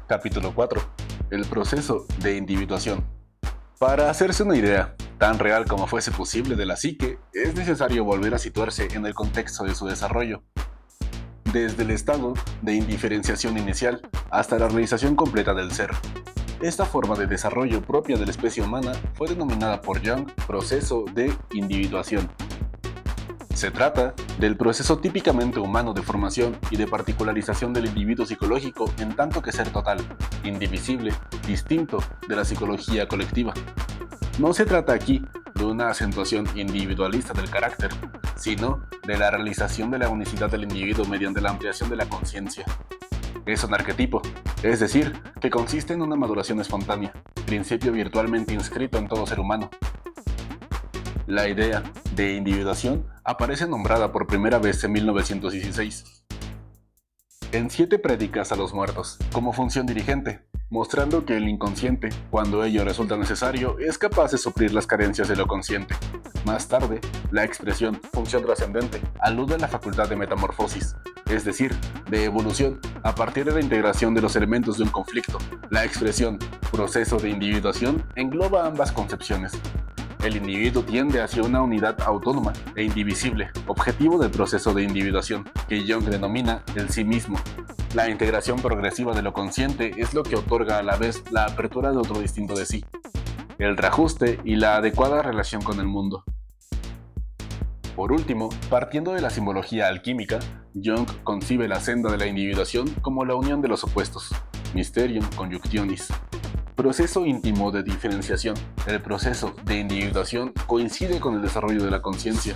Capítulo 4. El proceso de individuación. Para hacerse una idea, tan real como fuese posible de la psique, es necesario volver a situarse en el contexto de su desarrollo, desde el estado de indiferenciación inicial hasta la realización completa del ser. Esta forma de desarrollo propia de la especie humana fue denominada por Jung proceso de individuación. Se trata del proceso típicamente humano de formación y de particularización del individuo psicológico en tanto que ser total, indivisible, distinto de la psicología colectiva. No se trata aquí de una acentuación individualista del carácter, sino de la realización de la unicidad del individuo mediante la ampliación de la conciencia. Es un arquetipo, es decir, que consiste en una maduración espontánea, principio virtualmente inscrito en todo ser humano. La idea de individuación aparece nombrada por primera vez en 1916 en 7 prédicas a los muertos, como función dirigente, mostrando que el inconsciente, cuando ello resulta necesario, es capaz de suplir las carencias de lo consciente. Más tarde, la expresión función trascendente alude a la facultad de metamorfosis, es decir, de evolución, a partir de la integración de los elementos de un conflicto. La expresión proceso de individuación engloba ambas concepciones. El individuo tiende hacia una unidad autónoma e indivisible, objetivo del proceso de individuación, que Jung denomina el sí mismo. La integración progresiva de lo consciente es lo que otorga a la vez la apertura de otro distinto de sí, el reajuste y la adecuada relación con el mundo. Por último, partiendo de la simbología alquímica, Jung concibe la senda de la individuación como la unión de los opuestos, mysterium conjunctionis. Proceso íntimo de diferenciación. El proceso de individuación coincide con el desarrollo de la conciencia.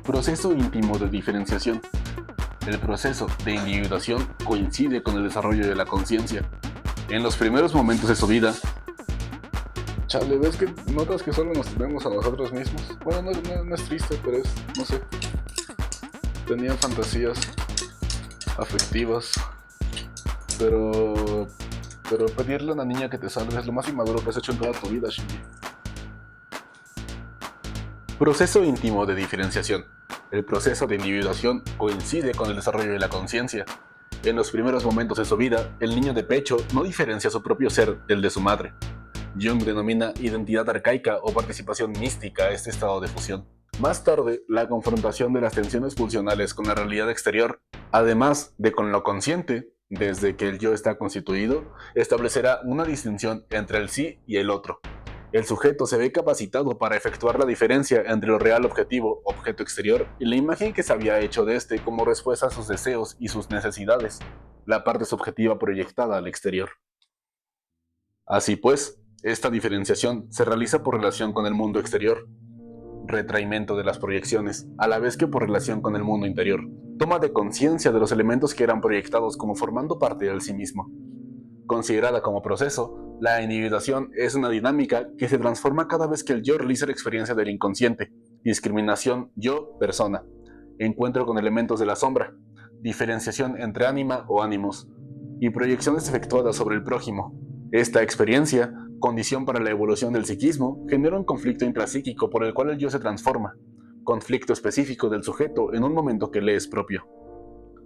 Proceso íntimo de diferenciación. El proceso de individuación coincide con el desarrollo de la conciencia. En los primeros momentos de su vida, chale, ¿ves que notas que solo nos tenemos a nosotros mismos? Bueno, no es triste, pero es, no sé. Tenían fantasías afectivas. Pero pedirle a una niña que te salve es lo más inmaduro que has hecho en toda tu vida, Shinji. Proceso íntimo de diferenciación. El proceso de individuación coincide con el desarrollo de la conciencia. En los primeros momentos de su vida, el niño de pecho no diferencia su propio ser del de su madre. Jung denomina identidad arcaica o participación mística a este estado de fusión. Más tarde, la confrontación de las tensiones pulsionales con la realidad exterior, además de con lo consciente, desde que el yo está constituido, establecerá una distinción entre el sí y el otro. El sujeto se ve capacitado para efectuar la diferencia entre lo real objetivo, objeto exterior, y la imagen que se había hecho de este como respuesta a sus deseos y sus necesidades, la parte subjetiva proyectada al exterior. Así pues, esta diferenciación se realiza por relación con el mundo exterior, retraimiento de las proyecciones, a la vez que por relación con el mundo interior, toma de conciencia de los elementos que eran proyectados como formando parte del sí mismo. Considerada como proceso, la individuación es una dinámica que se transforma cada vez que el yo realiza la experiencia del inconsciente, discriminación yo-persona, encuentro con elementos de la sombra, diferenciación entre ánima o ánimos, y proyecciones efectuadas sobre el prójimo. Esta experiencia, condición para la evolución del psiquismo, genera un conflicto intrapsíquico por el cual el yo se transforma, conflicto específico del sujeto en un momento que le es propio.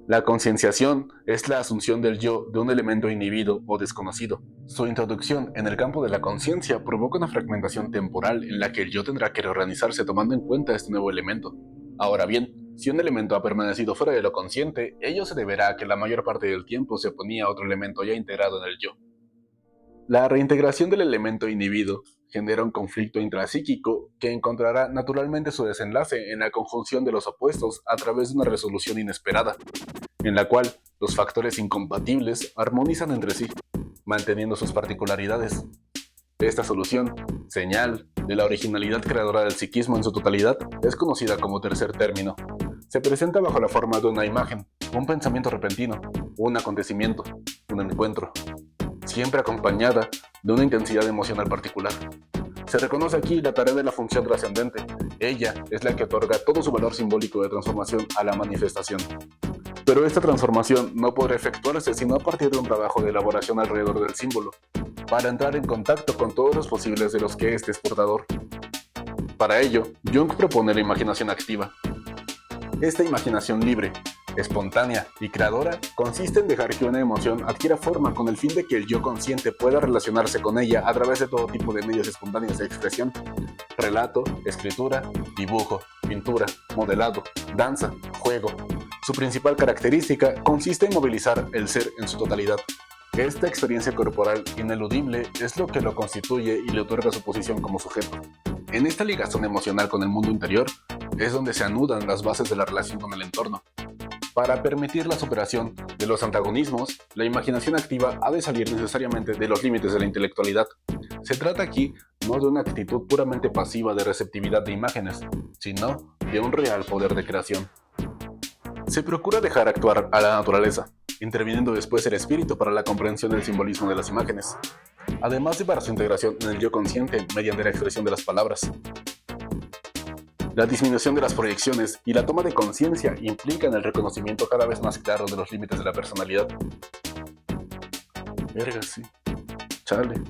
La concienciación es la asunción del yo de un elemento inhibido o desconocido. Su introducción en el campo de la conciencia provoca una fragmentación temporal en la que el yo tendrá que reorganizarse tomando en cuenta este nuevo elemento. Ahora bien, si un elemento ha permanecido fuera de lo consciente, ello se deberá a que la mayor parte del tiempo se oponía a otro elemento ya integrado en el yo. La reintegración del elemento inhibido genera un conflicto intrapsíquico que encontrará naturalmente su desenlace en la conjunción de los opuestos a través de una resolución inesperada, en la cual los factores incompatibles armonizan entre sí, manteniendo sus particularidades. Esta solución, señal de la originalidad creadora del psiquismo en su totalidad, es conocida como tercer término. Se presenta bajo la forma de una imagen, un pensamiento repentino, un acontecimiento, un encuentro, siempre acompañada de una intensidad emocional particular. Se reconoce aquí la tarea de la función trascendente. Ella es la que otorga todo su valor simbólico de transformación a la manifestación. Pero esta transformación no podrá efectuarse sino a partir de un trabajo de elaboración alrededor del símbolo, para entrar en contacto con todos los posibles de los que éste es portador. Para ello, Jung propone la imaginación activa. Esta imaginación libre, espontánea y creadora consiste en dejar que una emoción adquiera forma con el fin de que el yo consciente pueda relacionarse con ella a través de todo tipo de medios espontáneos de expresión: relato, escritura, dibujo, pintura, modelado, danza, juego. Su principal característica consiste en movilizar el ser en su totalidad. Esta experiencia corporal ineludible es lo que lo constituye y le otorga su posición como sujeto. En esta ligación emocional con el mundo interior es donde se anudan las bases de la relación con el entorno. Para permitir la superación de los antagonismos, la imaginación activa ha de salir necesariamente de los límites de la intelectualidad. Se trata aquí no de una actitud puramente pasiva de receptividad de imágenes, sino de un real poder de creación. Se procura dejar actuar a la naturaleza, interviniendo después el espíritu para la comprensión del simbolismo de las imágenes, además de para su integración en el yo consciente mediante la expresión de las palabras. La disminución de las proyecciones y la toma de conciencia implican el reconocimiento cada vez más claro de los límites de la personalidad. Verga, sí. Chale.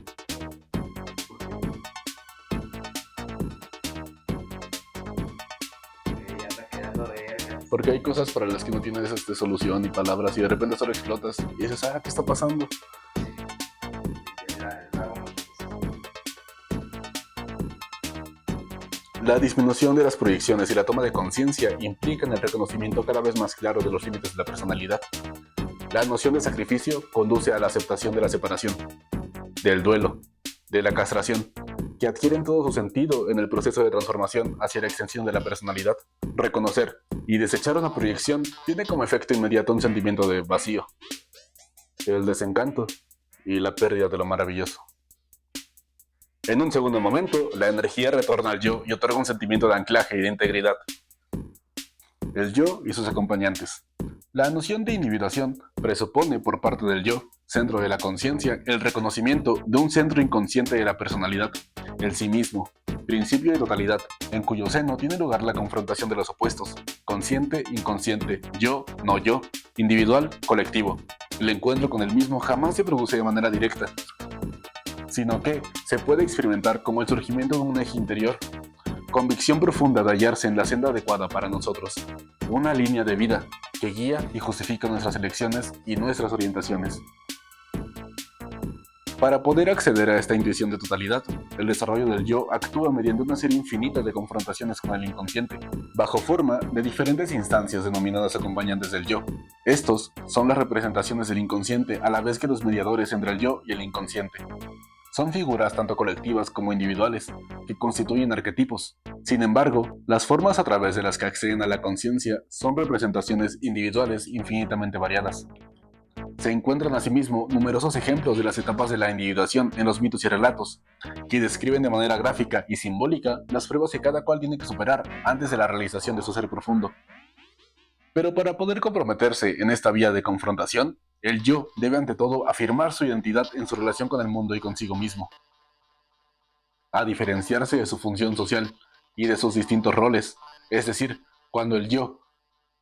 Porque hay cosas para las que no tienes solución y palabras y de repente solo explotas y dices, ¿qué está pasando? La disminución de las proyecciones y la toma de conciencia implican el reconocimiento cada vez más claro de los límites de la personalidad. La noción de sacrificio conduce a la aceptación de la separación, del duelo, de la castración, que adquieren todo su sentido en el proceso de transformación hacia la extensión de la personalidad. Reconocer y desechar una proyección tiene como efecto inmediato un sentimiento de vacío, el desencanto y la pérdida de lo maravilloso. En un segundo momento, la energía retorna al yo y otorga un sentimiento de anclaje y de integridad. El yo y sus acompañantes. La noción de individuación presupone por parte del yo, centro de la conciencia, el reconocimiento de un centro inconsciente de la personalidad, el sí mismo, principio de totalidad, en cuyo seno tiene lugar la confrontación de los opuestos, consciente, inconsciente, yo, no yo, individual, colectivo. El encuentro con el mismo jamás se produce de manera directa, sino que se puede experimentar como el surgimiento de un eje interior, convicción profunda de hallarse en la senda adecuada para nosotros, una línea de vida que guía y justifica nuestras elecciones y nuestras orientaciones. Para poder acceder a esta intuición de totalidad, el desarrollo del yo actúa mediante una serie infinita de confrontaciones con el inconsciente, bajo forma de diferentes instancias denominadas acompañantes del yo. Estos son las representaciones del inconsciente a la vez que los mediadores entre el yo y el inconsciente. Son figuras tanto colectivas como individuales, que constituyen arquetipos. Sin embargo, las formas a través de las que acceden a la conciencia son representaciones individuales infinitamente variadas. Se encuentran asimismo numerosos ejemplos de las etapas de la individuación en los mitos y relatos, que describen de manera gráfica y simbólica las pruebas que cada cual tiene que superar antes de la realización de su ser profundo. Pero para poder comprometerse en esta vía de confrontación, el yo debe ante todo afirmar su identidad en su relación con el mundo y consigo mismo, a diferenciarse de su función social y de sus distintos roles, es decir, cuando el yo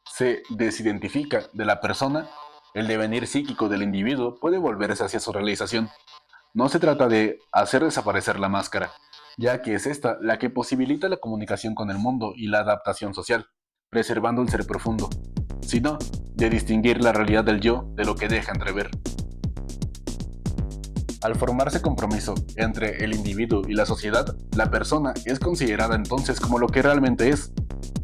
se desidentifica de la persona, el devenir psíquico del individuo puede volverse hacia su realización. No se trata de hacer desaparecer la máscara, ya que es esta la que posibilita la comunicación con el mundo y la adaptación social, preservando el ser profundo, sino de distinguir la realidad del yo de lo que deja entrever. Al formarse compromiso entre el individuo y la sociedad, la persona es considerada entonces como lo que realmente es,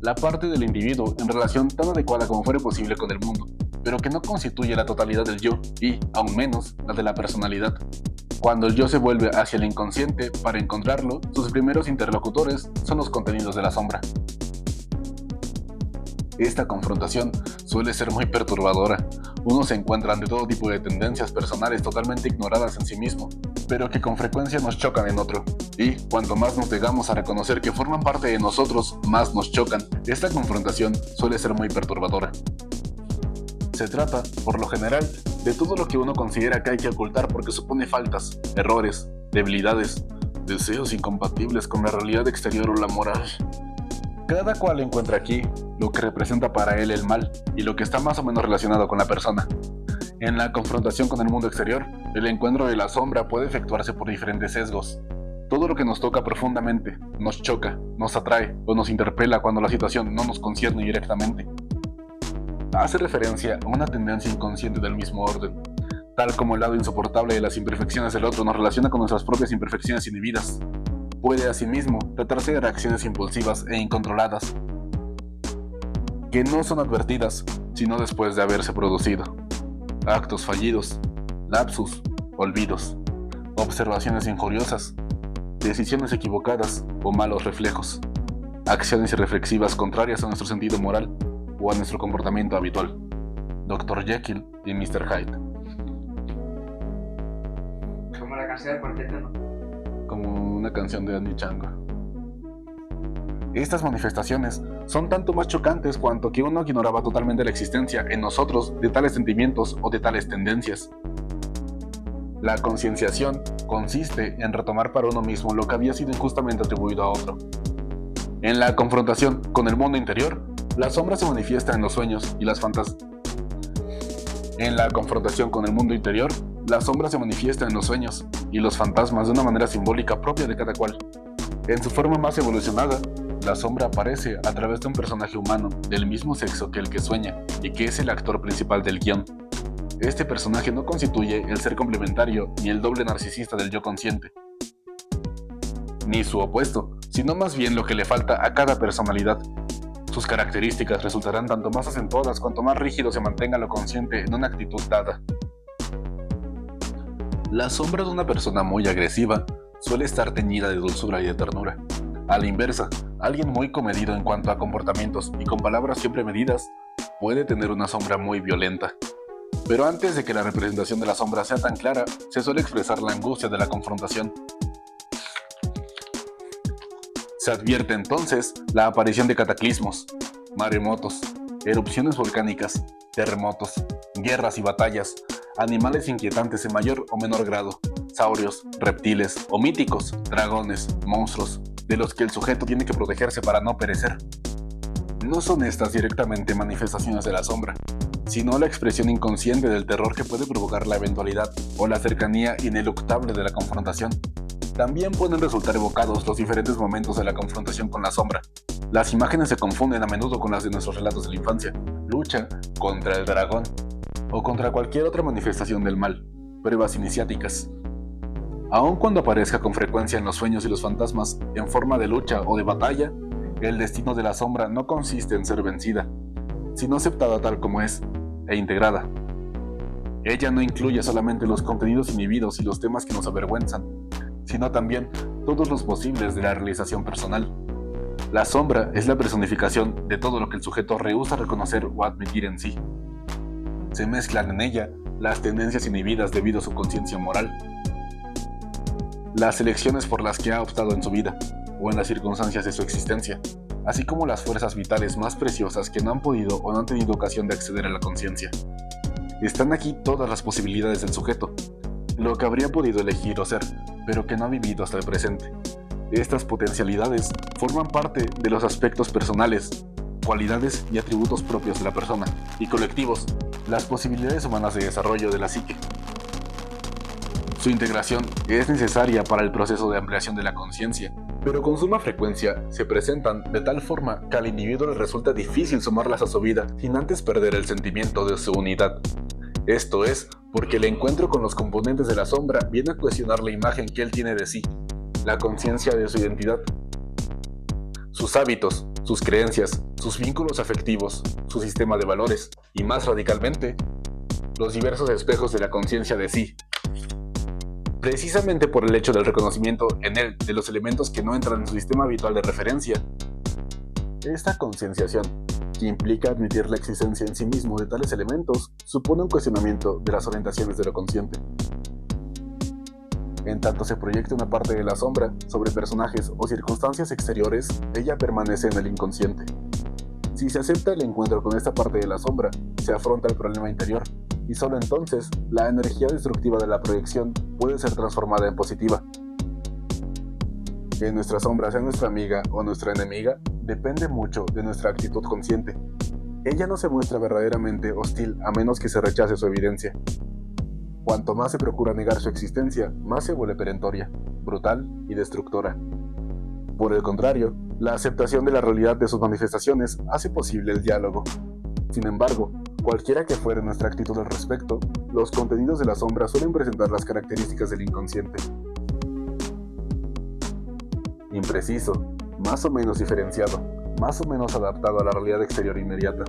la parte del individuo en relación tan adecuada como fuere posible con el mundo, pero que no constituye la totalidad del yo y, aún menos, la de la personalidad. Cuando el yo se vuelve hacia el inconsciente para encontrarlo, sus primeros interlocutores son los contenidos de la sombra. Esta confrontación suele ser muy perturbadora. Uno se encuentra ante todo tipo de tendencias personales totalmente ignoradas en sí mismo, pero que con frecuencia nos chocan en otro. Y cuanto más nos negamos a reconocer que forman parte de nosotros, más nos chocan. Esta confrontación suele ser muy perturbadora. Se trata, por lo general, de todo lo que uno considera que hay que ocultar porque supone faltas, errores, debilidades, deseos incompatibles con la realidad exterior o la moral. Cada cual encuentra aquí lo que representa para él el mal y lo que está más o menos relacionado con la persona. En la confrontación con el mundo exterior, el encuentro de la sombra puede efectuarse por diferentes sesgos. Todo lo que nos toca profundamente, nos choca, nos atrae o nos interpela cuando la situación no nos concierne directamente. hace referencia a una tendencia inconsciente del mismo orden, tal como el lado insoportable de las imperfecciones del otro nos relaciona con nuestras propias imperfecciones inhibidas. Puede asimismo tratarse de reacciones impulsivas e incontroladas, que no son advertidas sino después de haberse producido. Actos fallidos, lapsus, olvidos, observaciones injuriosas, decisiones equivocadas o malos reflejos, acciones irreflexivas contrarias a nuestro sentido moral o a nuestro comportamiento habitual. Dr. Jekyll y Mr. Hyde. Como la canción de Cuarteto, ¿no? Como una canción de Andy Chango. Estas manifestaciones son tanto más chocantes cuanto que uno ignoraba totalmente la existencia en nosotros de tales sentimientos o de tales tendencias. La concienciación consiste en retomar para uno mismo lo que había sido injustamente atribuido a otro. En la confrontación con el mundo interior, la sombra se manifiesta en los sueños y las fantasmas. En la confrontación con el mundo interior, la sombra se manifiesta en los sueños y los fantasmas de una manera simbólica propia de cada cual. En su forma más evolucionada, la sombra aparece a través de un personaje humano del mismo sexo que el que sueña y que es el actor principal del guión. Este personaje no constituye el ser complementario ni el doble narcisista del yo consciente, ni su opuesto, sino más bien lo que le falta a cada personalidad. Sus características resultarán tanto más acentuadas cuanto más rígido se mantenga lo consciente en una actitud dada. La sombra de una persona muy agresiva suele estar teñida de dulzura y de ternura. A la inversa, alguien muy comedido en cuanto a comportamientos y con palabras siempre medidas puede tener una sombra muy violenta. Pero antes de que la representación de la sombra sea tan clara, se suele expresar la angustia de la confrontación. Se advierte entonces la aparición de cataclismos, maremotos, erupciones volcánicas, terremotos, guerras y batallas, animales inquietantes en mayor o menor grado, saurios, reptiles o míticos, dragones, monstruos, de los que el sujeto tiene que protegerse para no perecer. No son estas directamente manifestaciones de la sombra, sino la expresión inconsciente del terror que puede provocar la eventualidad o la cercanía ineluctable de la confrontación. También pueden resultar evocados los diferentes momentos de la confrontación con la sombra. Las imágenes se confunden a menudo con las de nuestros relatos de la infancia. Lucha contra el dragón o contra cualquier otra manifestación del mal. Pruebas iniciáticas. Aun cuando aparezca con frecuencia en los sueños y los fantasmas en forma de lucha o de batalla, el destino de la sombra no consiste en ser vencida, sino aceptada tal como es, e integrada. Ella no incluye solamente los contenidos inhibidos y los temas que nos avergüenzan, sino también todos los posibles de la realización personal. La sombra es la personificación de todo lo que el sujeto rehúsa reconocer o admitir en sí. Se mezclan en ella las tendencias inhibidas debido a su conciencia moral, las elecciones por las que ha optado en su vida o en las circunstancias de su existencia, así como las fuerzas vitales más preciosas que no han podido o no han tenido ocasión de acceder a la conciencia. Están aquí todas las posibilidades del sujeto, lo que habría podido elegir o ser, pero que no ha vivido hasta el presente. Estas potencialidades forman parte de los aspectos personales, cualidades y atributos propios de la persona, y colectivos, las posibilidades humanas de desarrollo de la psique. Su integración es necesaria para el proceso de ampliación de la conciencia, pero con suma frecuencia se presentan de tal forma que al individuo le resulta difícil sumarlas a su vida sin antes perder el sentimiento de su unidad. Esto es porque el encuentro con los componentes de la sombra viene a cuestionar la imagen que él tiene de sí, la conciencia de su identidad, sus hábitos, sus creencias, sus vínculos afectivos, su sistema de valores y, más radicalmente, los diversos espejos de la conciencia de sí. Precisamente por el hecho del reconocimiento en él de los elementos que no entran en su sistema habitual de referencia. Esta concienciación, que implica admitir la existencia en sí mismo de tales elementos, supone un cuestionamiento de las orientaciones de lo consciente. En tanto se proyecta una parte de la sombra sobre personajes o circunstancias exteriores, ella permanece en el inconsciente. Si se acepta el encuentro con esta parte de la sombra, se afronta el problema interior, y solo entonces la energía destructiva de la proyección puede ser transformada en positiva. Que nuestra sombra sea nuestra amiga o nuestra enemiga depende mucho de nuestra actitud consciente. Ella no se muestra verdaderamente hostil a menos que se rechace su evidencia. Cuanto más se procura negar su existencia, más se vuelve perentoria, brutal y destructora. Por el contrario, la aceptación de la realidad de sus manifestaciones hace posible el diálogo. Sin embargo, Cualquiera que fuere nuestra actitud al respecto, los contenidos de la sombra suelen presentar las características del inconsciente. Impreciso, más o menos diferenciado, más o menos adaptado a la realidad exterior inmediata.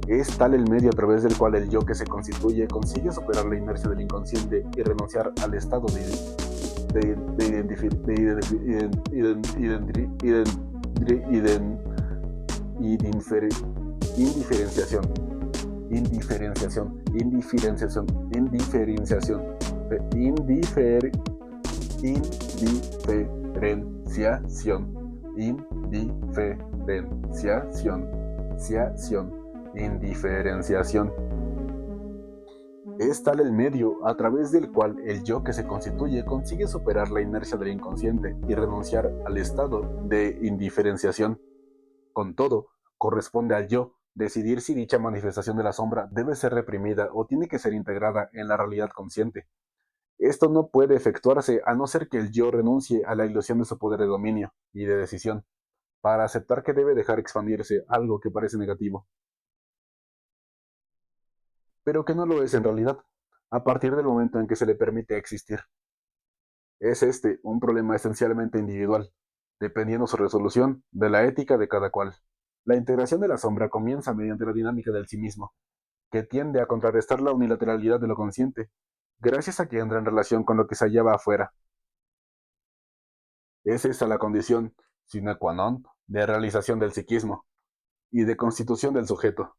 Es tal el medio a través del cual el yo que se constituye consigue superar la inercia del inconsciente y renunciar al estado de indiferenciación. Es tal el medio a través del cual el yo que se constituye consigue superar la inercia del inconsciente y renunciar al estado de indiferenciación. Con todo, corresponde al yo decidir si dicha manifestación de la sombra debe ser reprimida o tiene que ser integrada en la realidad consciente. Esto no puede efectuarse a no ser que el yo renuncie a la ilusión de su poder de dominio y de decisión, para aceptar que debe dejar expandirse algo que parece negativo, pero que no lo es en realidad, a partir del momento en que se le permite existir. Es este un problema esencialmente individual, dependiendo su resolución de la ética de cada cual. La integración de la sombra comienza mediante la dinámica del sí mismo, que tiende a contrarrestar la unilateralidad de lo consciente, gracias a que entra en relación con lo que se hallaba afuera. Es esta la condición sine qua non de realización del psiquismo y de constitución del sujeto,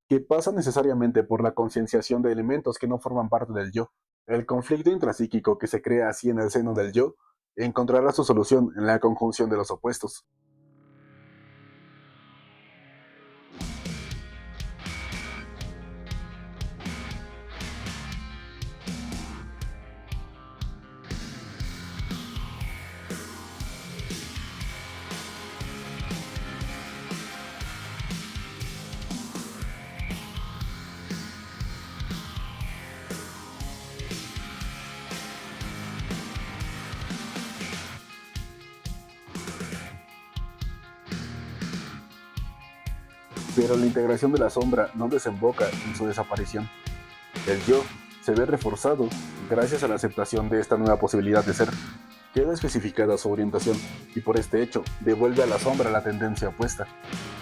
que pasa necesariamente por la concienciación de elementos que no forman parte del yo. El conflicto intrapsíquico que se crea así en el seno del yo encontrará su solución en la conjunción de los opuestos. Pero la integración de la sombra no desemboca en su desaparición. El yo se ve reforzado gracias a la aceptación de esta nueva posibilidad de ser. Queda especificada su orientación y por este hecho devuelve a la sombra la tendencia opuesta.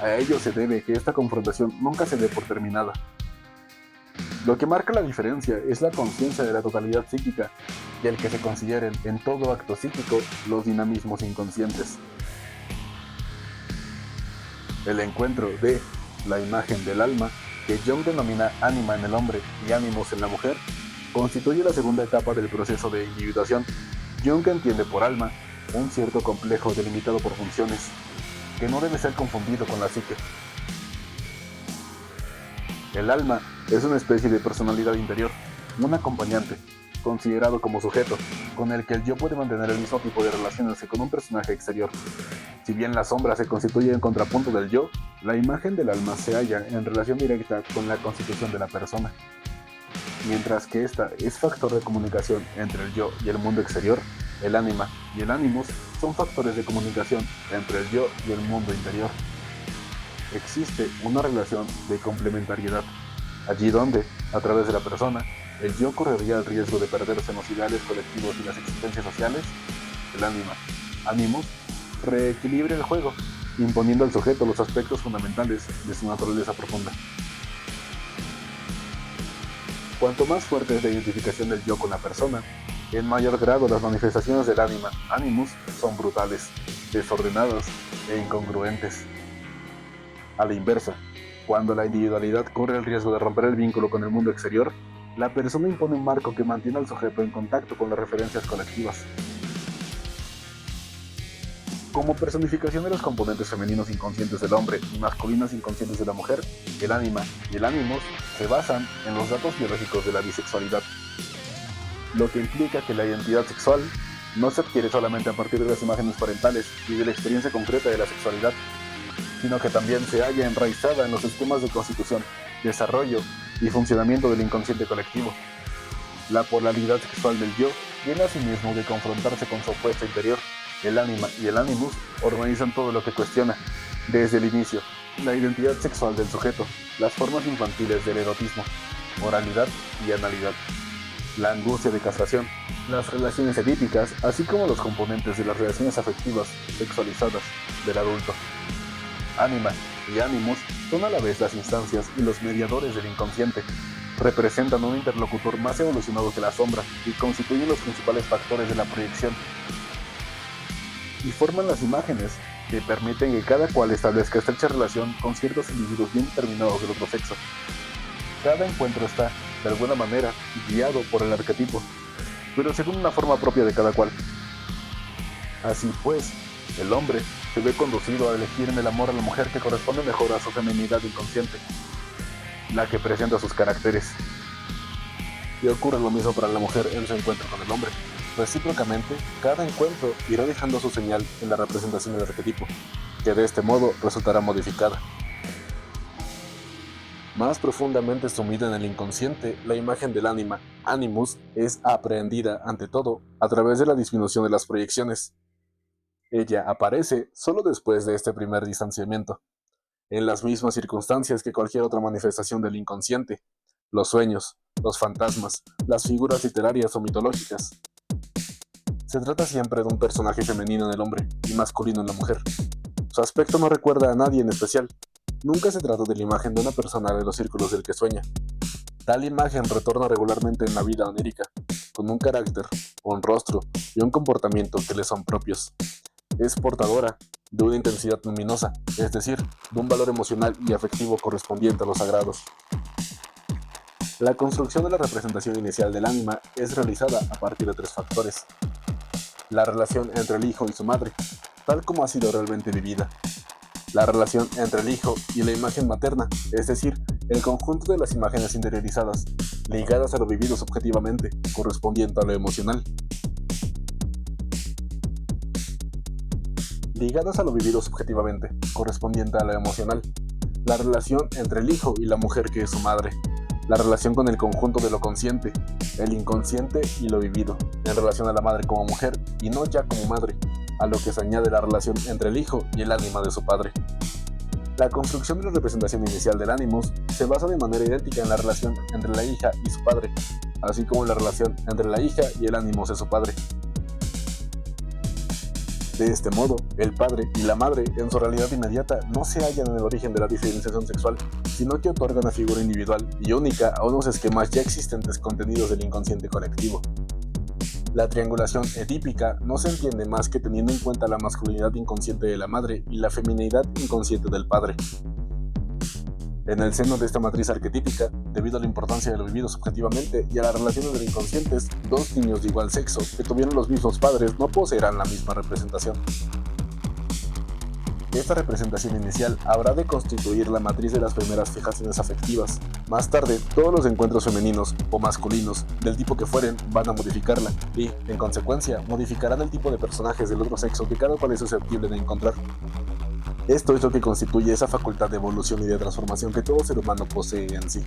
A ello se debe que esta confrontación nunca se dé por terminada. Lo que marca la diferencia es la conciencia de la totalidad psíquica y el que se consideren en todo acto psíquico los dinamismos inconscientes. El encuentro de la imagen del alma, que Jung denomina ánima en el hombre y ánimos en la mujer, constituye la segunda etapa del proceso de individuación. Jung entiende por alma un cierto complejo delimitado por funciones, que no debe ser confundido con la psique. El alma es una especie de personalidad interior, un acompañante, considerado como sujeto, con el que el yo puede mantener el mismo tipo de relaciones que con un personaje exterior. Si bien la sombra se constituye en contrapunto del yo, la imagen del alma se halla en relación directa con la constitución de la persona. Mientras que esta es factor de comunicación entre el yo y el mundo exterior, el ánima y el ánimos son factores de comunicación entre el yo y el mundo interior. Existe una relación de complementariedad, allí donde, a través de la persona, el yo correría el riesgo de perderse en los ideales colectivos y las existencias sociales. El ánima, ánimos, reequilibra el juego, imponiendo al sujeto los aspectos fundamentales de su naturaleza profunda. Cuanto más fuerte es la identificación del yo con la persona, en mayor grado las manifestaciones del ánima, animus, son brutales, desordenadas e incongruentes. A la inversa, cuando la individualidad corre el riesgo de romper el vínculo con el mundo exterior, la persona impone un marco que mantiene al sujeto en contacto con las referencias colectivas. Como personificación de los componentes femeninos inconscientes del hombre y masculinos inconscientes de la mujer, el ánima y el ánimos se basan en los datos biológicos de la bisexualidad, lo que implica que la identidad sexual no se adquiere solamente a partir de las imágenes parentales y de la experiencia concreta de la sexualidad, sino que también se halla enraizada en los esquemas de constitución, desarrollo y funcionamiento del inconsciente colectivo. La polaridad sexual del yo viene asimismo de confrontarse con su opuesto interior. El ánima y el animus organizan todo lo que cuestiona, Desde el inicio, la identidad sexual del sujeto, las formas infantiles del erotismo, moralidad y analidad, la angustia de castración, las relaciones edípicas, así como los componentes de las relaciones afectivas sexualizadas del adulto. Ánima y ánimus son a la vez las instancias y los mediadores del inconsciente. Representan un interlocutor más evolucionado que la sombra y constituyen los principales factores de la proyección. Y forman las imágenes que permiten que cada cual establezca estrecha relación con ciertos individuos bien determinados del otro sexo. Cada encuentro está, de alguna manera, guiado por el arquetipo, pero según una forma propia de cada cual. Así pues, el hombre se ve conducido a elegir en el amor a la mujer que corresponde mejor a su feminidad inconsciente, la que presenta sus caracteres. Y ocurre lo mismo para la mujer en su encuentro con el hombre. Recíprocamente, cada encuentro irá dejando su señal en la representación del arquetipo, que de este modo resultará modificada. Más profundamente sumida en el inconsciente, la imagen del ánima, animus, es aprehendida, ante todo, a través de la disminución de las proyecciones. Ella aparece solo después de este primer distanciamiento, en las mismas circunstancias que cualquier otra manifestación del inconsciente, los sueños, los fantasmas, las figuras literarias o mitológicas. Se trata siempre de un personaje femenino en el hombre y masculino en la mujer. Su aspecto no recuerda a nadie en especial. Nunca se trata de la imagen de una persona de los círculos del que sueña. Tal imagen retorna regularmente en la vida onírica, con un carácter, un rostro y un comportamiento que le son propios. Es portadora de una intensidad luminosa, es decir, de un valor emocional y afectivo correspondiente a los sagrados. La construcción de la representación inicial del ánima es realizada a partir de tres factores. La relación entre el hijo y su madre, tal como ha sido realmente vivida. La relación entre el hijo y la imagen materna, es decir, el conjunto de las imágenes interiorizadas, ligadas a lo vivido subjetivamente, correspondiente a lo emocional. Ligadas a lo vivido subjetivamente, correspondiente a lo emocional. La relación entre el hijo y la mujer que es su madre. La relación con el conjunto de lo consciente, el inconsciente y lo vivido, en relación a la madre como mujer y no ya como madre, a lo que se añade la relación entre el hijo y el ánima de su padre. La construcción de la representación inicial del ánimus se basa de manera idéntica en la relación entre la hija y su padre, así como en la relación entre la hija y el ánimos de su padre. De este modo, el padre y la madre en su realidad inmediata no se hallan en el origen de la diferenciación sexual, sino que otorgan una figura individual y única a unos esquemas ya existentes contenidos del inconsciente colectivo. La triangulación edípica no se entiende más que teniendo en cuenta la masculinidad inconsciente de la madre y la feminidad inconsciente del padre. En el seno de esta matriz arquetípica, debido a la importancia de lo vivido subjetivamente y a las relaciones del inconscientes, dos niños de igual sexo que tuvieron los mismos padres no poseerán la misma representación. Esta representación inicial habrá de constituir la matriz de las primeras fijaciones afectivas. Más tarde, todos los encuentros femeninos o masculinos, del tipo que fueren, van a modificarla y, en consecuencia, modificarán el tipo de personajes del otro sexo que cada cual es susceptible de encontrar. Esto es lo que constituye esa facultad de evolución y de transformación que todo ser humano posee en sí.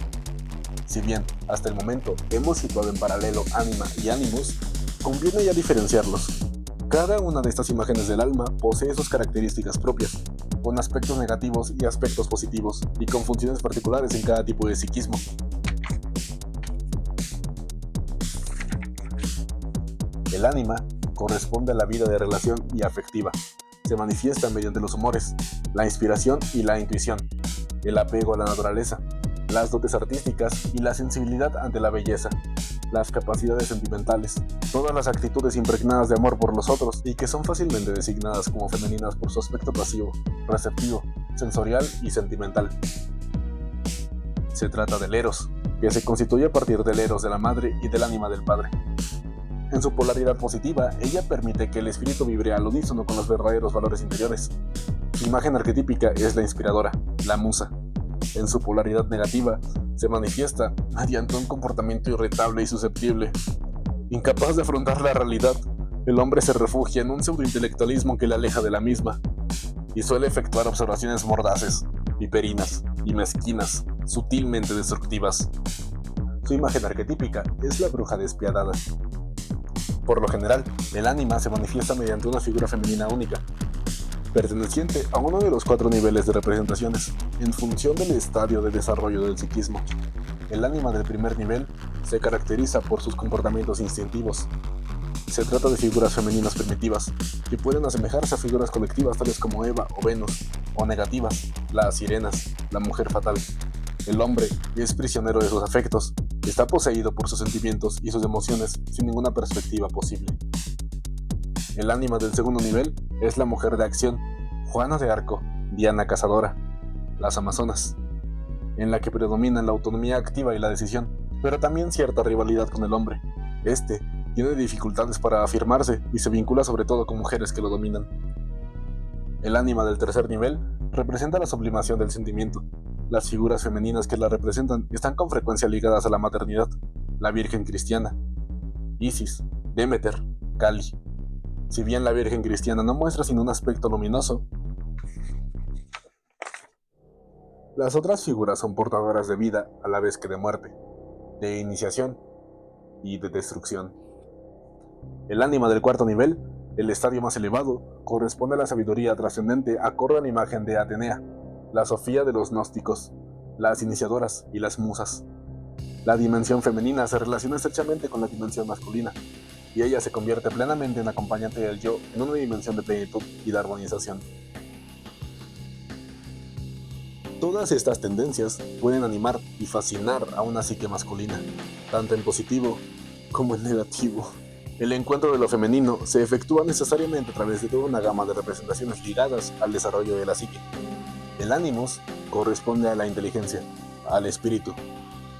Si bien, hasta el momento, hemos situado en paralelo ánima y ánimus, conviene ya diferenciarlos. Cada una de estas imágenes del alma posee sus características propias, con aspectos negativos y aspectos positivos, y con funciones particulares en cada tipo de psiquismo. El ánima corresponde a la vida de relación y afectiva. Se manifiesta mediante los humores, la inspiración y la intuición, el apego a la naturaleza, las dotes artísticas y la sensibilidad ante la belleza, las capacidades sentimentales, todas las actitudes impregnadas de amor por los otros y que son fácilmente designadas como femeninas por su aspecto pasivo, receptivo, sensorial y sentimental. Se trata del eros, que se constituye a partir del eros de la madre y del ánima del padre. En su polaridad positiva, ella permite que el espíritu vibre al unísono con los verdaderos valores interiores. Su imagen arquetípica es la inspiradora, la musa. En su polaridad negativa, se manifiesta mediante un comportamiento irritable y susceptible. Incapaz de afrontar la realidad, el hombre se refugia en un pseudointelectualismo que le aleja de la misma, y suele efectuar observaciones mordaces, viperinas y mezquinas, sutilmente destructivas. Su imagen arquetípica es la bruja despiadada. Por lo general, el ánima se manifiesta mediante una figura femenina única. perteneciente a uno de los 4 niveles de representaciones, en función del estadio de desarrollo del psiquismo. El ánima del primer nivel se caracteriza por sus comportamientos instintivos. Se trata de figuras femeninas primitivas, que pueden asemejarse a figuras colectivas tales como Eva o Venus, o negativas, las sirenas, la mujer fatal. El hombre es prisionero de sus afectos, está poseído por sus sentimientos y sus emociones sin ninguna perspectiva posible. El ánima del segundo nivel es la mujer de acción, Juana de Arco, Diana Cazadora, las Amazonas, en la que predominan la autonomía activa y la decisión, pero también cierta rivalidad con el hombre. Este tiene dificultades para afirmarse y se vincula sobre todo con mujeres que lo dominan. El ánima del tercer nivel representa la sublimación del sentimiento. Las figuras femeninas que la representan están con frecuencia ligadas a la maternidad, la Virgen cristiana, Isis, Demeter, Kali. Si bien la Virgen cristiana no muestra sino un aspecto luminoso, las otras figuras son portadoras de vida a la vez que de muerte, de iniciación y de destrucción. El ánima del cuarto nivel, el estadio más elevado, corresponde a la sabiduría trascendente acorde a la imagen de Atenea, la Sofía de los gnósticos, las iniciadoras y las musas. La dimensión femenina se relaciona estrechamente con la dimensión masculina, y ella se convierte plenamente en acompañante del yo en una dimensión de plenitud y de armonización. Todas estas tendencias pueden animar y fascinar a una psique masculina, tanto en positivo como en negativo. El encuentro de lo femenino se efectúa necesariamente a través de toda una gama de representaciones ligadas al desarrollo de la psique. El ánimos corresponde a la inteligencia, al espíritu.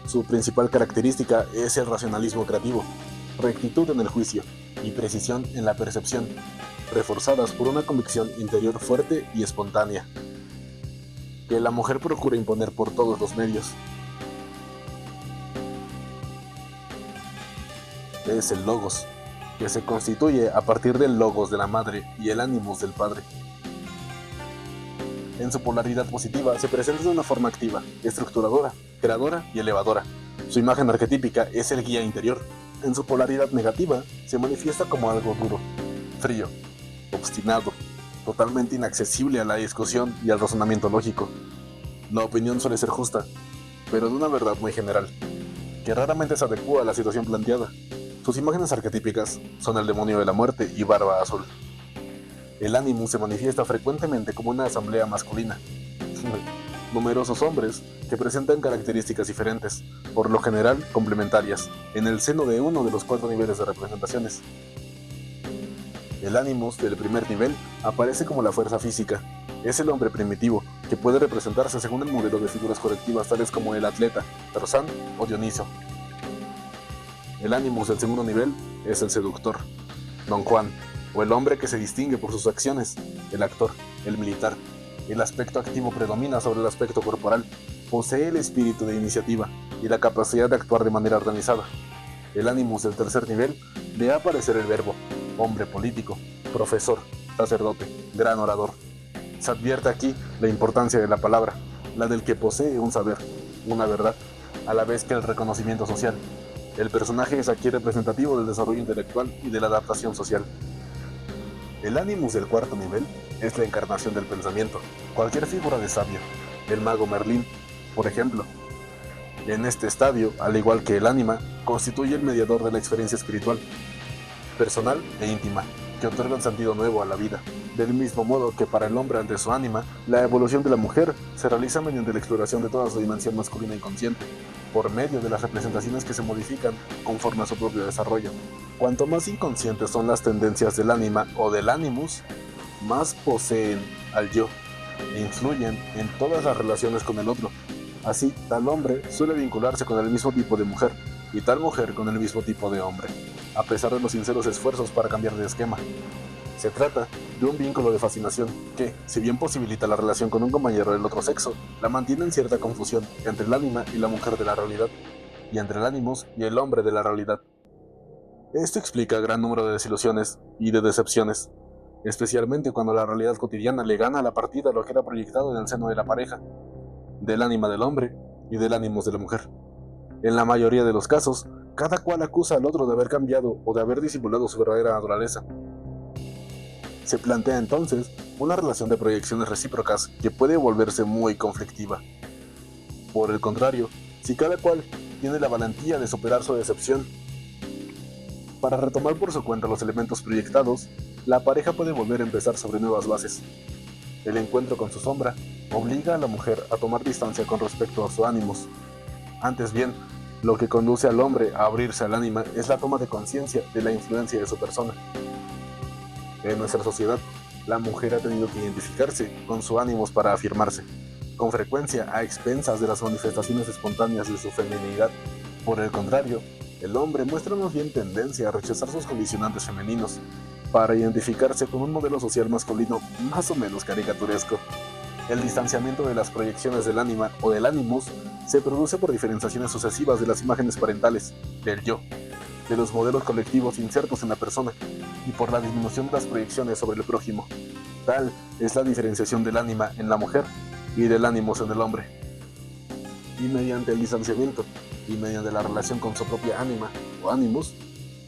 Su principal característica es el racionalismo creativo, rectitud en el juicio y precisión en la percepción, reforzadas por una convicción interior fuerte y espontánea, que la mujer procura imponer por todos los medios. Es el logos, que se constituye a partir del logos de la madre y el ánimos del padre. En su polaridad positiva se presenta de una forma activa, estructuradora, creadora y elevadora. Su imagen arquetípica es el guía interior. En su polaridad negativa se manifiesta como algo duro, frío, obstinado, totalmente inaccesible a la discusión y al razonamiento lógico. La opinión suele ser justa, pero de una verdad muy general, que raramente se adecua a la situación planteada. Sus imágenes arquetípicas son el demonio de la muerte y Barba Azul. El ánimo se manifiesta frecuentemente como una asamblea masculina. Numerosos hombres que presentan características diferentes, por lo general complementarias, en el seno de uno de los 4 niveles de representaciones. El ánimos del primer nivel aparece como la fuerza física. Es el hombre primitivo, que puede representarse según el modelo de figuras colectivas tales como el atleta, Tarzán o Dioniso. El ánimos del segundo nivel es el seductor, Don Juan, o el hombre que se distingue por sus acciones, el actor, el militar. El aspecto activo predomina sobre el aspecto corporal, posee el espíritu de iniciativa y la capacidad de actuar de manera organizada. El ánimos del tercer nivel ve aparecer el verbo, hombre político, profesor, sacerdote, gran orador. Se advierte aquí la importancia de la palabra, la del que posee un saber, una verdad, a la vez que el reconocimiento social. El personaje es aquí representativo del desarrollo intelectual y de la adaptación social. El ánimos del cuarto nivel es la encarnación del pensamiento, cualquier figura de sabio, el mago Merlín, por ejemplo. En este estadio, al igual que el ánima, constituye el mediador de la experiencia espiritual, personal e íntima, que otorga un sentido nuevo a la vida. Del mismo modo que para el hombre ante su ánima, la evolución de la mujer se realiza mediante la exploración de toda su dimensión masculina inconsciente, por medio de las representaciones que se modifican conforme a su propio desarrollo. Cuanto más inconscientes son las tendencias del ánima o del ánimus, más poseen al yo e influyen en todas las relaciones con el otro. Así, tal hombre suele vincularse con el mismo tipo de mujer y tal mujer con el mismo tipo de hombre, a pesar de los sinceros esfuerzos para cambiar de esquema. Se trata de un vínculo de fascinación que, si bien posibilita la relación con un compañero del otro sexo, la mantiene en cierta confusión entre el ánima y la mujer de la realidad, y entre el ánimos y el hombre de la realidad. Esto explica gran número de desilusiones y de decepciones, especialmente cuando la realidad cotidiana le gana a la partida lo que era proyectado en el seno de la pareja, del ánima del hombre y del ánimos de la mujer. En la mayoría de los casos, cada cual acusa al otro de haber cambiado o de haber disimulado su verdadera naturaleza. Se plantea entonces una relación de proyecciones recíprocas que puede volverse muy conflictiva. Por el contrario, si cada cual tiene la valentía de superar su decepción para retomar por su cuenta los elementos proyectados, la pareja puede volver a empezar sobre nuevas bases. El encuentro con su sombra obliga a la mujer a tomar distancia con respecto a sus ánimos. Antes bien, lo que conduce al hombre a abrirse al ánima es la toma de conciencia de la influencia de su persona. En nuestra sociedad, la mujer ha tenido que identificarse con sus ánimos para afirmarse, con frecuencia a expensas de las manifestaciones espontáneas de su feminidad. Por el contrario, el hombre muestra más bien tendencia a rechazar sus condicionantes femeninos, para identificarse con un modelo social masculino más o menos caricaturesco. El distanciamiento de las proyecciones del ánima o del animus se produce por diferenciaciones sucesivas de las imágenes parentales, del yo, de los modelos colectivos insertos en la persona, y por la disminución de las proyecciones sobre el prójimo. Tal es la diferenciación del ánima en la mujer y del animus en el hombre. Y mediante el distanciamiento, y mediante la relación con su propia ánima o animus,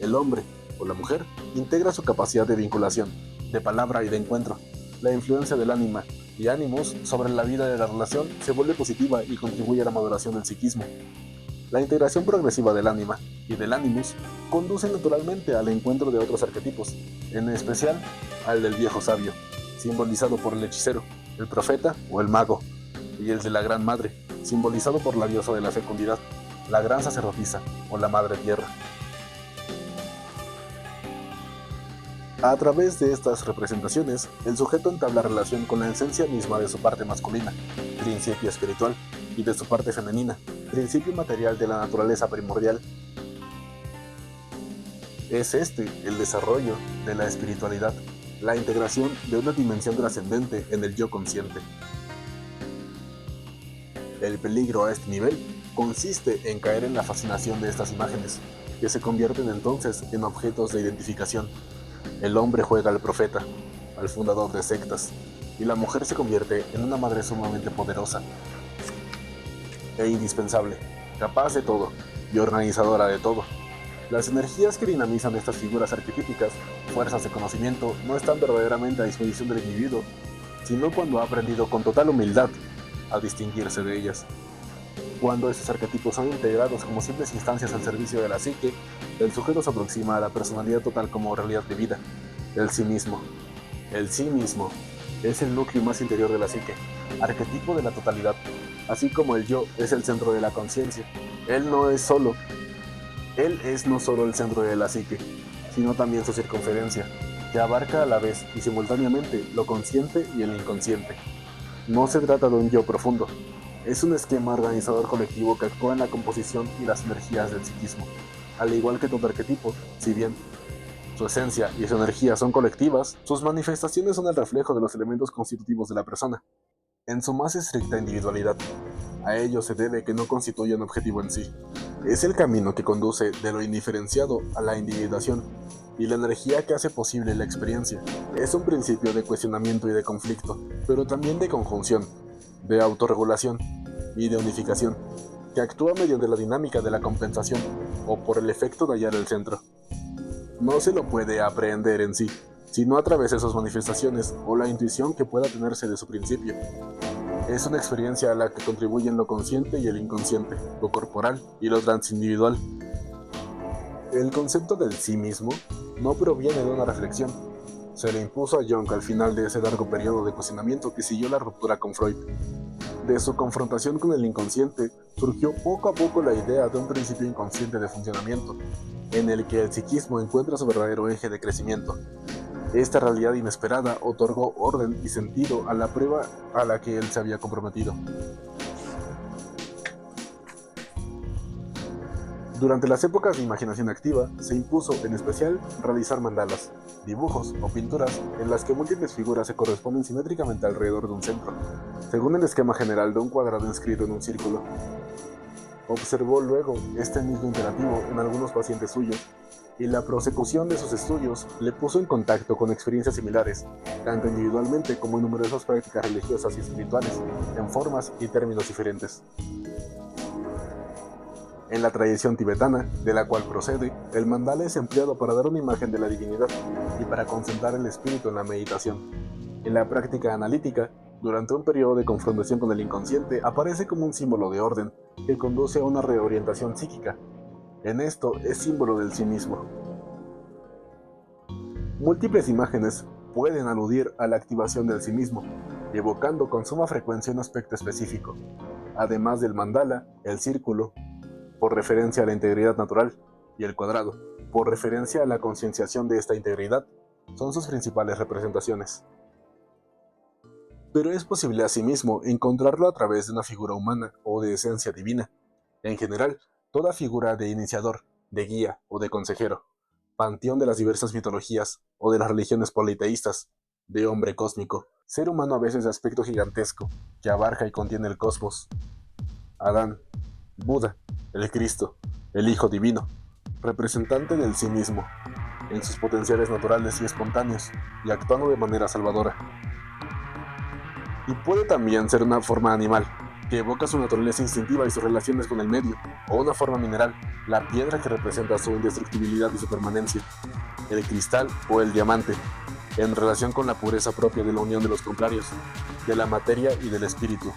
el hombre o la mujer integra su capacidad de vinculación, de palabra y de encuentro. La influencia del ánima y animus sobre la vida de la relación se vuelve positiva y contribuye a la maduración del psiquismo. La integración progresiva del ánima y del animus conduce naturalmente al encuentro de otros arquetipos, en especial al del viejo sabio, simbolizado por el hechicero, el profeta o el mago, y el de la gran madre, simbolizado por la diosa de la fecundidad, la gran sacerdotisa o la madre tierra. A través de estas representaciones, el sujeto entabla relación con la esencia misma de su parte masculina, principio espiritual, y de su parte femenina, principio material de la naturaleza primordial. Es este el desarrollo de la espiritualidad, la integración de una dimensión trascendente en el yo consciente. El peligro a este nivel consiste en caer en la fascinación de estas imágenes, que se convierten entonces en objetos de identificación. El hombre juega al profeta, al fundador de sectas, y la mujer se convierte en una madre sumamente poderosa e indispensable, capaz de todo y organizadora de todo. Las energías que dinamizan estas figuras arquetípicas, fuerzas de conocimiento, no están verdaderamente a disposición del individuo, sino cuando ha aprendido con total humildad a distinguirse de ellas. Cuando estos arquetipos son integrados como simples instancias al servicio de la psique, el sujeto se aproxima a la personalidad total como realidad de vida, el sí mismo. El sí mismo es el núcleo más interior de la psique, arquetipo de la totalidad, así como el yo es el centro de la conciencia. Él es no solo el centro de la psique, sino también su circunferencia, que abarca a la vez y simultáneamente lo consciente y el inconsciente. No se trata de un yo profundo, es un esquema organizador colectivo que actúa en la composición y las energías del psiquismo. Al igual que todo arquetipo, si bien su esencia y su energía son colectivas, sus manifestaciones son el reflejo de los elementos constitutivos de la persona, en su más estricta individualidad. A ello se debe que no constituye un objetivo en sí. Es el camino que conduce de lo indiferenciado a la individuación, y la energía que hace posible la experiencia. Es un principio de cuestionamiento y de conflicto, pero también de conjunción, de autorregulación y de unificación, que actúa mediante la dinámica de la compensación o por el efecto de hallar el centro. No se lo puede aprehender en sí, sino a través de sus manifestaciones o la intuición que pueda tenerse de su principio. Es una experiencia a la que contribuyen lo consciente y el inconsciente, lo corporal y lo transindividual. El concepto del sí mismo no proviene de una reflexión. Se le impuso a Jung al final de ese largo periodo de cuestionamiento que siguió la ruptura con Freud. De su confrontación con el inconsciente surgió poco a poco la idea de un principio inconsciente de funcionamiento, en el que el psiquismo encuentra su verdadero eje de crecimiento. Esta realidad inesperada otorgó orden y sentido a la prueba a la que él se había comprometido. Durante las épocas de imaginación activa, se impuso, en especial, realizar mandalas, dibujos o pinturas en las que múltiples figuras se corresponden simétricamente alrededor de un centro, según el esquema general de un cuadrado inscrito en un círculo. Observó luego este mismo imperativo en algunos pacientes suyos, y la prosecución de sus estudios le puso en contacto con experiencias similares, tanto individualmente como en numerosas prácticas religiosas y espirituales, en formas y términos diferentes. En la tradición tibetana, de la cual procede, el mandala es empleado para dar una imagen de la divinidad y para concentrar el espíritu en la meditación. En la práctica analítica, durante un periodo de confrontación con el inconsciente, aparece como un símbolo de orden que conduce a una reorientación psíquica. En esto es símbolo del sí mismo. Múltiples imágenes pueden aludir a la activación del sí mismo, evocando con suma frecuencia un aspecto específico. Además del mandala, el círculo, por referencia a la integridad natural, y el cuadrado, por referencia a la concienciación de esta integridad, son sus principales representaciones. Pero es posible asimismo encontrarlo a través de una figura humana o de esencia divina. En general, toda figura de iniciador, de guía o de consejero, panteón de las diversas mitologías o de las religiones politeístas, de hombre cósmico, ser humano a veces de aspecto gigantesco, que abarca y contiene el cosmos. Adán, Buda, el Cristo, el Hijo Divino, representante del sí mismo, en sus potenciales naturales y espontáneos, y actuando de manera salvadora. Y puede también ser una forma animal, que evoca su naturaleza instintiva y sus relaciones con el medio, o una forma mineral, la piedra que representa su indestructibilidad y su permanencia, el cristal o el diamante, en relación con la pureza propia de la unión de los contrarios, de la materia y del espíritu.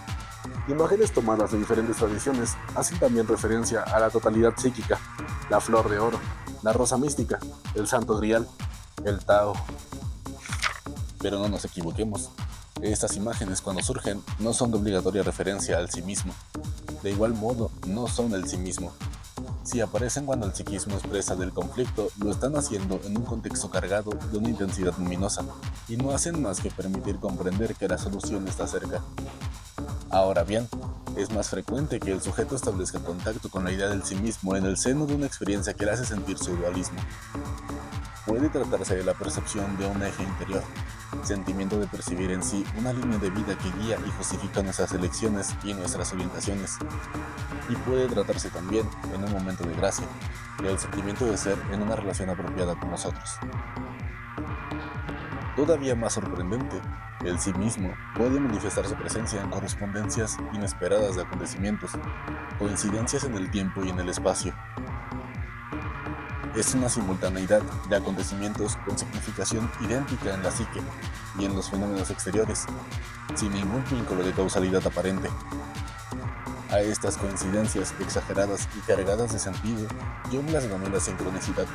Imágenes tomadas de diferentes tradiciones hacen también referencia a la totalidad psíquica, la flor de oro, la rosa mística, el santo grial, el Tao. Pero no nos equivoquemos. Estas imágenes, cuando surgen, no son de obligatoria referencia al sí mismo. De igual modo, no son el sí mismo. Si aparecen cuando el psiquismo expresa del conflicto, lo están haciendo en un contexto cargado de una intensidad luminosa, y no hacen más que permitir comprender que la solución está cerca. Ahora bien, es más frecuente que el sujeto establezca contacto con la idea del sí mismo en el seno de una experiencia que le hace sentir su dualismo. Puede tratarse de la percepción de un eje interior, sentimiento de percibir en sí una línea de vida que guía y justifica nuestras elecciones y nuestras orientaciones. Y puede tratarse también, en un momento de gracia, del sentimiento de ser en una relación apropiada con nosotros. Todavía más sorprendente, el sí mismo puede manifestar su presencia en correspondencias inesperadas de acontecimientos, coincidencias en el tiempo y en el espacio. Es una simultaneidad de acontecimientos con significación idéntica en la psique y en los fenómenos exteriores, sin ningún vínculo de causalidad aparente. A estas coincidencias exageradas y cargadas de sentido, yo las denomino sincronicidad,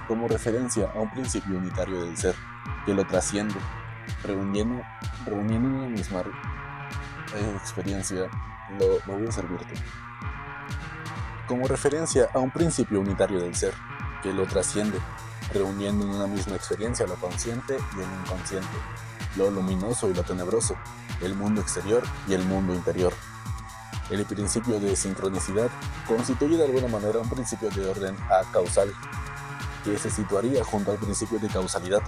como referencia a un principio unitario del ser, que lo trasciende, reuniendo en una misma experiencia. Lo voy a servirte. Como referencia a un principio unitario del ser, que lo trasciende, reuniendo en una misma experiencia lo consciente y el inconsciente, lo luminoso y lo tenebroso, el mundo exterior y el mundo interior. El principio de sincronicidad constituye de alguna manera un principio de orden acausal, que se situaría junto al principio de causalidad,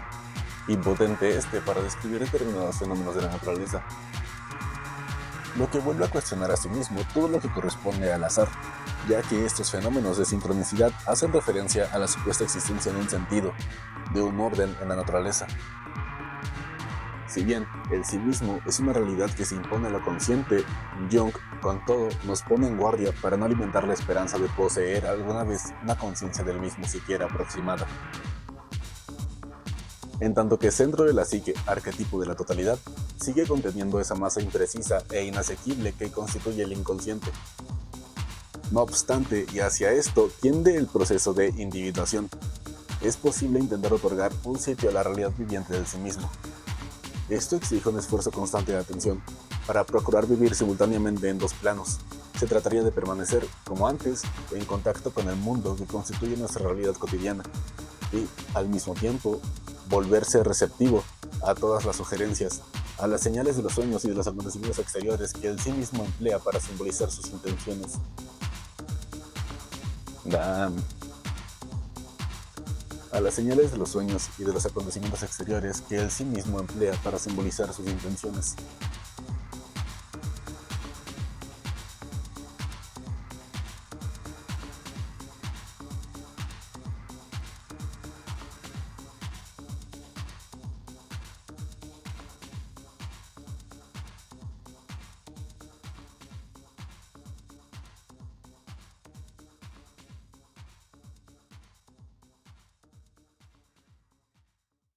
impotente para describir determinados fenómenos de la naturaleza, lo que vuelve a cuestionar a sí mismo todo lo que corresponde al azar, ya que estos fenómenos de sincronicidad hacen referencia a la supuesta existencia de un sentido, de un orden en la naturaleza. Si bien el sí mismo es una realidad que se impone a lo consciente, Jung, con todo, nos pone en guardia para no alimentar la esperanza de poseer alguna vez una conciencia del mismo siquiera aproximada. En tanto que centro de la psique, arquetipo de la totalidad, sigue conteniendo esa masa imprecisa e inasequible que constituye el inconsciente. No obstante, y hacia esto tiende el proceso de individuación, es posible intentar otorgar un sitio a la realidad viviente del sí mismo. Esto exige un esfuerzo constante de atención, para procurar vivir simultáneamente en dos planos. Se trataría de permanecer, como antes, en contacto con el mundo que constituye nuestra realidad cotidiana, y, al mismo tiempo, volverse receptivo a todas las sugerencias, a las señales de los sueños y de los acontecimientos exteriores que el sí mismo emplea para simbolizar sus intenciones. A las señales de los sueños y de los acontecimientos exteriores que él sí mismo emplea para simbolizar sus intenciones.